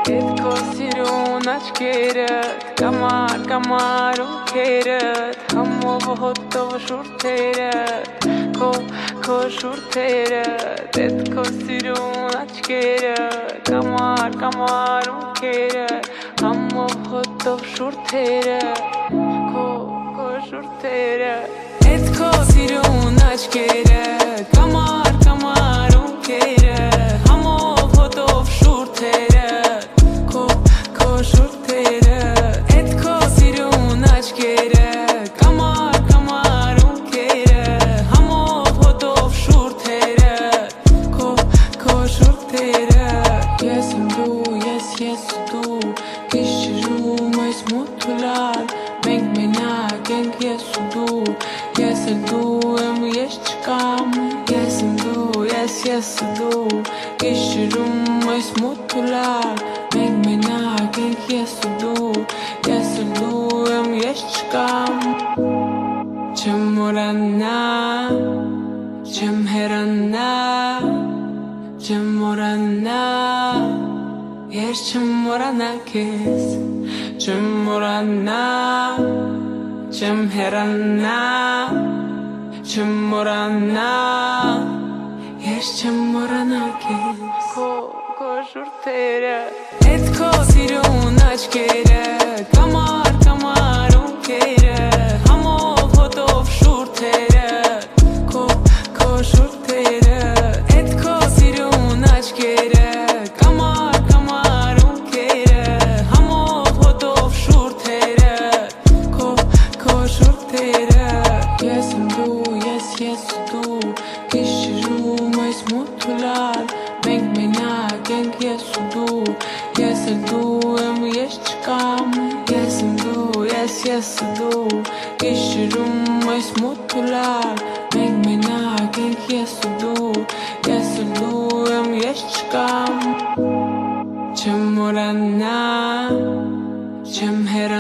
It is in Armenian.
Հետ քո սիրուն աչքերդ Կամար ունքերդ Համով հոտով շուրթերդ Քո շուրթերդ Հետ քո սիրուն աչքերդ Կամար ունքերդ Համով հոտով շուրթերդ Քո շուրթերդ Հետ քո սիրուն աչքերդ Կամար ունքերդ Համով հոտով շուրթերդ Քո շուրթերդ Հետ քո սիրուն աչքերդ Կամար ունքերդ Համով հոտով շուրթերդ Քո շուրթերդ Ես եմ դու, ես դու Գիշերում այս մութուլար Մենք մենակ ենք ես ու դու Ես էլ դու եմ ես չկամ Ես եմ դու, ես ու դու Գիշերում այս մութուլար Մենք մենակ ենք ես ու դու Ես էլ դու եմ ես չկամ Չեմ մորանա Չեմ հեռանա Չեմ մորանա Ես չեմ մորանա քեզ Չեմ մորանա Չեմ հեռանա Չեմ մորանա Ես չեմ մորանա քեզ Քո շուրթերը Հետ քո սիրուն աչքերը Կամար ունքերը Համով հոտով շուրթերը Քո շուրթերը Հետ քո սիրուն աչքերը Կամար ունքերը Համով հոտով շուրթերը Քո շուրթերը Ես եմ դու, ես դու Գիշերում այս մութուլար Մենք մենակ ենք ես ու դու Ես էլ դու եմ ես չկամ Ես եմ դու, ես ու դու Գիշերում այս մութուլար Մենք մենակ ենք ես ու դու Ես էլ դու եմ ես չկամ Չեմ մորանա Չեմ հեռանա